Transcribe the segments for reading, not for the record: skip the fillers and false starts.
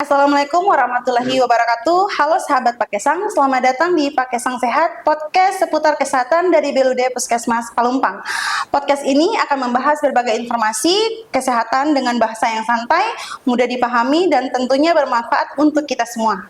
Assalamualaikum warahmatullahi wabarakatuh. Halo sahabat Pakesang, selamat datang di Pakesang Sehat, podcast seputar kesehatan dari BLUD Puskesmas Palumpang. Podcast ini akan membahas berbagai informasi kesehatan dengan bahasa yang santai, mudah dipahami, dan tentunya bermanfaat untuk kita semua.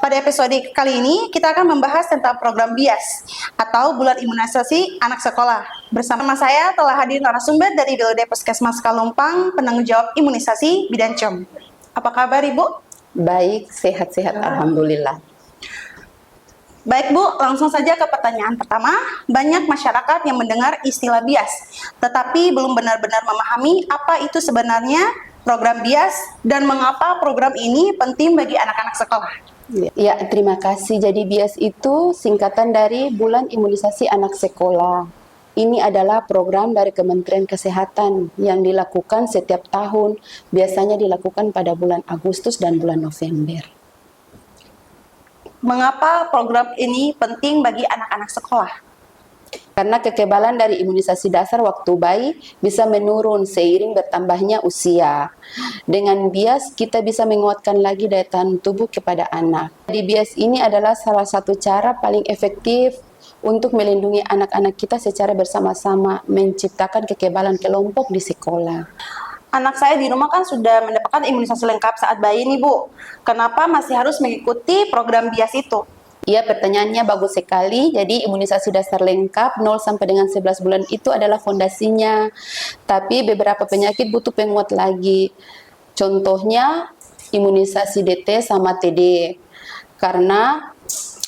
Pada episode kali ini, kita akan membahas tentang program BIAS atau Bulan Imunisasi Anak Sekolah. Bersama saya telah hadir narasumber dari BLUD Puskesmas Palumpang, penanggung jawab imunisasi Bidan Com. Apa kabar Ibu? Baik, sehat-sehat Alhamdulillah. Baik Bu, langsung saja ke pertanyaan pertama. Banyak masyarakat yang mendengar istilah BIAS, tetapi belum benar-benar memahami apa itu sebenarnya program BIAS dan mengapa program ini penting bagi anak-anak sekolah. Ya, terima kasih. Jadi BIAS itu singkatan dari Bulan Imunisasi Anak Sekolah. Ini adalah program dari Kementerian Kesehatan yang dilakukan setiap tahun, biasanya dilakukan pada bulan Agustus dan bulan November. Mengapa program ini penting bagi anak-anak sekolah? Karena kekebalan dari imunisasi dasar waktu bayi bisa menurun seiring bertambahnya usia. Dengan BIAS kita bisa menguatkan lagi daya tahan tubuh kepada anak. Di BIAS ini adalah salah satu cara paling efektif untuk melindungi anak-anak kita secara bersama-sama, menciptakan kekebalan kelompok di sekolah. Anak saya di rumah kan sudah mendapatkan imunisasi lengkap saat bayi nih Bu. Kenapa masih harus mengikuti program BIAS itu? Iya, pertanyaannya bagus sekali. Jadi imunisasi dasar lengkap 0 sampai dengan 11 bulan itu adalah fondasinya. Tapi beberapa penyakit butuh penguat lagi. Contohnya imunisasi DT sama TD. Karena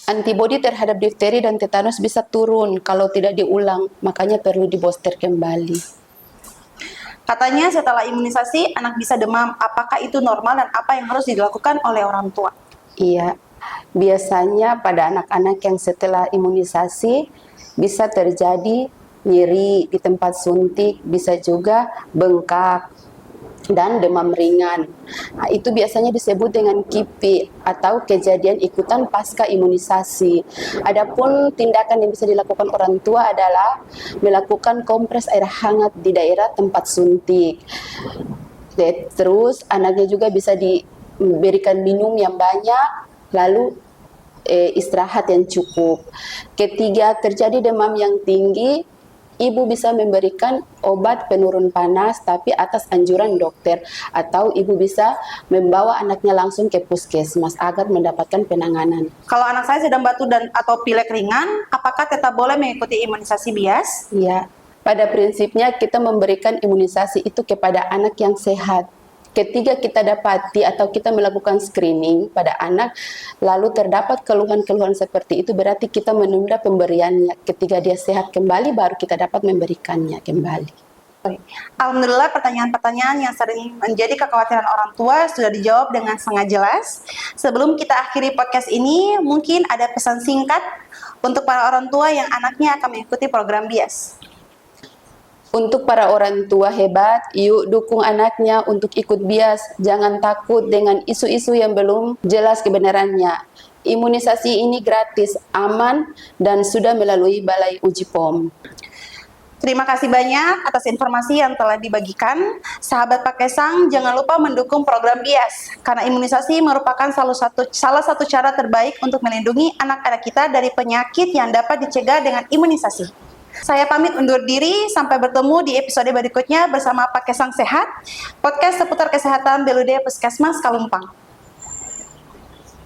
antibodi terhadap difteri dan tetanus bisa turun kalau tidak diulang, makanya perlu di booster kembali. Katanya setelah imunisasi anak bisa demam, apakah itu normal dan apa yang harus dilakukan oleh orang tua? Iya, biasanya pada anak-anak yang setelah imunisasi bisa terjadi nyeri di tempat suntik, bisa juga bengkak dan demam ringan. Nah, itu biasanya disebut dengan KIPI atau kejadian ikutan pasca imunisasi. Adapun tindakan yang bisa dilakukan orang tua adalah melakukan kompres air hangat di daerah tempat suntik. Terus anaknya juga bisa diberikan minum yang banyak, lalu istirahat yang cukup. Ketiga, terjadi demam yang tinggi, ibu bisa memberikan obat penurun panas tapi atas anjuran dokter, atau ibu bisa membawa anaknya langsung ke puskesmas agar mendapatkan penanganan. Kalau anak saya sedang batuk dan atau pilek ringan, apakah tetap boleh mengikuti imunisasi BIAS? Ya, pada prinsipnya kita memberikan imunisasi itu kepada anak yang sehat. Ketika kita dapati atau kita melakukan screening pada anak, lalu terdapat keluhan-keluhan seperti itu, berarti kita menunda pemberiannya. Ketika dia sehat kembali, baru kita dapat memberikannya kembali. Alhamdulillah, pertanyaan-pertanyaan yang sering menjadi kekhawatiran orang tua sudah dijawab dengan sangat jelas. Sebelum kita akhiri podcast ini, mungkin ada pesan singkat untuk para orang tua yang anaknya akan mengikuti program BIAS. Untuk para orang tua hebat, yuk dukung anaknya untuk ikut BIAS. Jangan takut dengan isu-isu yang belum jelas kebenarannya. Imunisasi ini gratis, aman, dan sudah melalui Balai Uji POM. Terima kasih banyak atas informasi yang telah dibagikan. Sahabat Pakesang, jangan lupa mendukung program BIAS, karena imunisasi merupakan salah satu cara terbaik untuk melindungi anak-anak kita dari penyakit yang dapat dicegah dengan imunisasi. Saya pamit undur diri, sampai bertemu di episode berikutnya bersama Pakesang Sehat, podcast seputar kesehatan BLUD Puskesmas Palumpang.